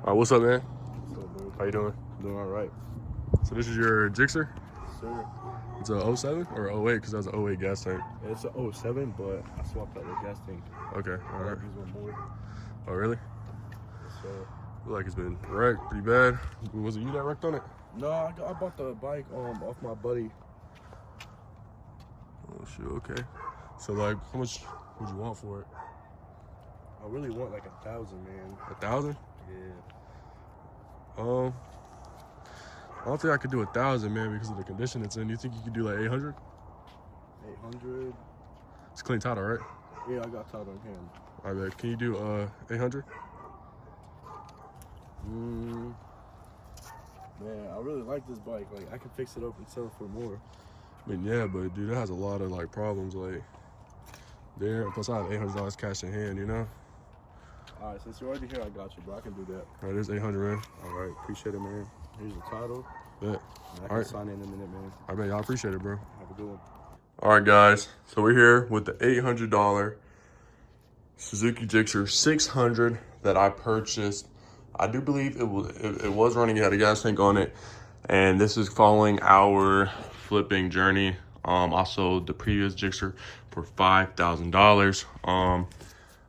All right, what's up, man? What's up, bro? How you doing? Doing all right. So this is your Gixxer? Sir. It's a 07 or 08? Because that's an 08 gas tank. It's a 07, but I swapped out the gas tank. Okay, all right. Use one more. Oh, really? Yes, sir. Look like it's been wrecked pretty bad. Was it you that wrecked on it? No, I bought the bike off my buddy. Oh, shoot, okay. So, like, how much would you want for it? I really want like 1,000, man. 1,000? Yeah. I don't think I could do 1,000, man, because of the condition it's in. You think you could do like 800? 800. It's clean title, right? Yeah, I got title in hand. All right, man. Can you do 800? Man, I really like this bike. Like, I can fix it up and sell it for more. I mean, yeah, but dude, it has a lot of like problems, like there. Plus, I have $800 cash in hand, you know. All right, since you're already here, I got you, bro. I can do that. All right, there's 800, man. All right, appreciate it, man. Here's the title. Bet. I can sign in a minute, man. All right, man. Y'all appreciate it, bro. Have a good one. All right, guys. So we're here with the $800 Suzuki GSXR 600 that I purchased. I do believe it was running. It had a gas tank on it, and this is following our flipping journey. I sold the previous GSXR for $5,000.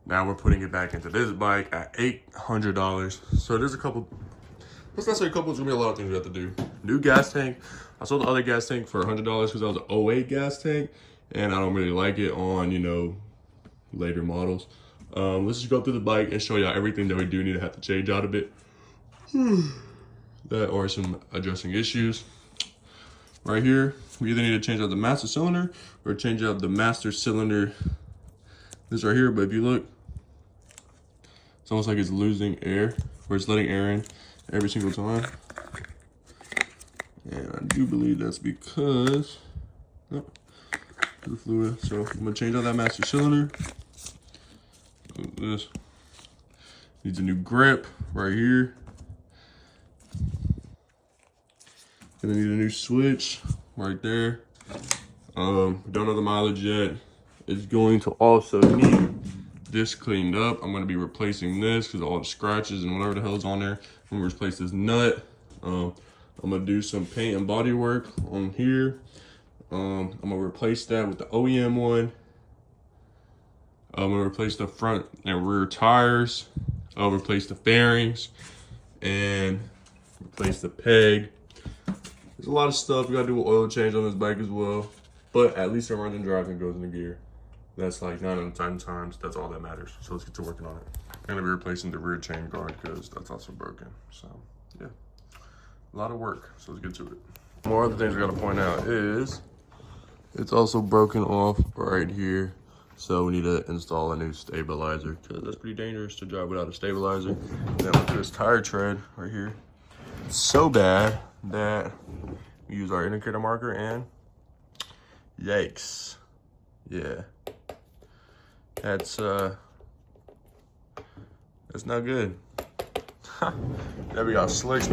Now we're putting it back into this bike at $800. So there's a couple. It's not say a couple. It's gonna be a lot of things we have to do. New gas tank. I sold the other gas tank for $100 because that was an 08 gas tank, and I don't really like it on, you know, later models. Let's just go through the bike and show y'all everything that we do need to have to change out a bit. That are some addressing issues. Right here, we either need to change out the master cylinder or change out the master cylinder. This right here, but if you look, it's almost like it's losing air, or it's letting air in every single time. And I do believe that's because the fluid. So I'm gonna change out that master cylinder. This needs a new grip right here. Gonna need a new switch right there. Don't know the mileage yet. It's going to also need this cleaned up. I'm gonna be replacing this because all the scratches and whatever the hell's on there. I'm gonna replace this nut. I'm gonna do some paint and body work on here. I'm gonna replace that with the OEM one. I'm gonna replace the front and rear tires. I'll replace the fairings and replace the peg. There's a lot of stuff. We gotta do an oil change on this bike as well. But at least it runs and drives and goes into gear. That's like 9 out of 10 times. That's all that matters. So let's get to working on it. I'm gonna be replacing the rear chain guard because that's also broken. So yeah, a lot of work. So let's get to it. More other things we gotta point out is it's also broken off right here. So we need to install a new stabilizer because that's pretty dangerous to drive without a stabilizer. Then look at this tire tread right here. It's so bad that we use our indicator marker and yikes. Yeah. That's not good. There we got slicks.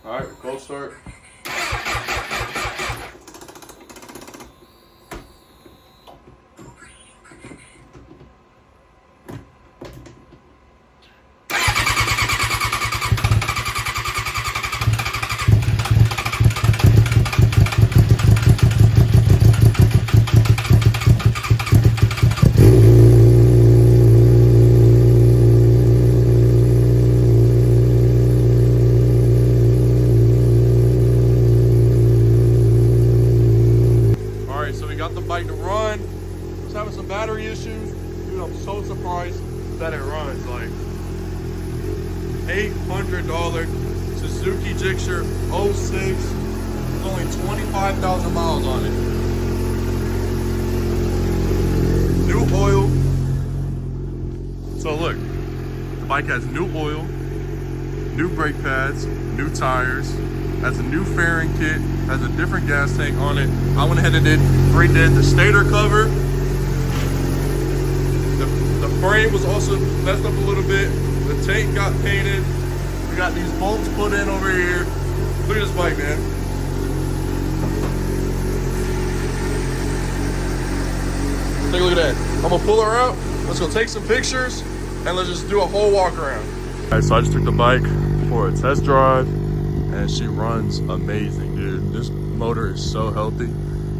All right, cold start. So we got the bike to run. It's having some battery issues. Dude, I'm so surprised that it runs. Like $800 Suzuki GSXR 06. There's only 25,000 miles on it. New oil. So look, the bike has new oil, new brake pads, new tires, has a new fairing kit, has a different gas tank on it. I went ahead and redid the stator cover. The frame was also messed up a little bit. The tank got painted. We got these bolts put in over here. Look at this bike, man. Take a look at that. I'm gonna pull her out. Let's go take some pictures and let's just do a whole walk around. All right, so I just took the bike for a test drive and she runs amazing, dude. This motor is so healthy.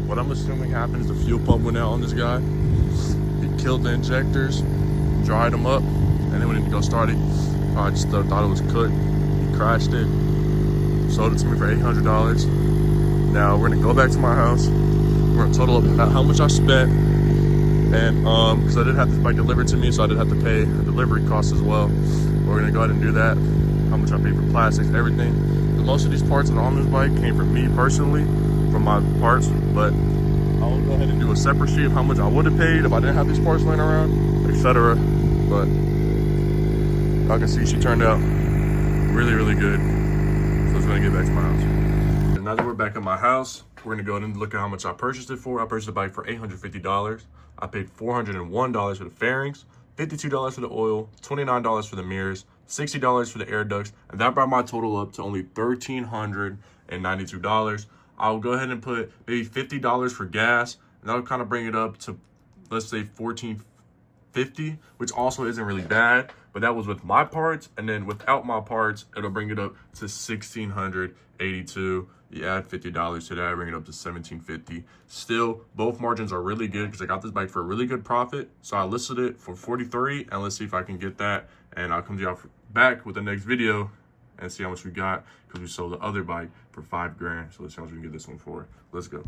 What I'm assuming happened is the fuel pump went out on this guy. He killed the injectors, dried them up, and then when he go start it, I just thought it was cooked. He crashed it, sold it to me for $800. Now we're gonna go back to my house. We're gonna total up how much I spent, and because I did have this bike delivered to me, so I did have to pay a delivery cost as well. We're gonna go ahead and do that. How much I paid for plastics, everything. Most of these parts that are on this bike came from me personally, from my parts, but I'll go ahead and do a separate sheet of how much I would have paid if I didn't have these parts laying around, etc. But y'all can see she turned out really, really good. So let's go get back to my house. And now that we're back at my house, we're gonna go ahead and look at how much I purchased it for. I purchased the bike for $850. I paid $401 for the fairings, $52 for the oil, $29 for the mirrors, $60 for the air ducts, and that brought my total up to only $1,392. I'll go ahead and put maybe $50 for gas, and that'll kind of bring it up to, let's say, $1,450, which also isn't really bad, but that was with my parts, and then without my parts, it'll bring it up to $1,682. You add $50 to that, bring it up to $1,750. Still, both margins are really good because I got this bike for a really good profit. So I listed it for $43, and let's see if I can get that. And I'll come to y'all back with the next video and see how much we got because we sold the other bike for $5 grand. So let's see how much we can get this one for. Let's go.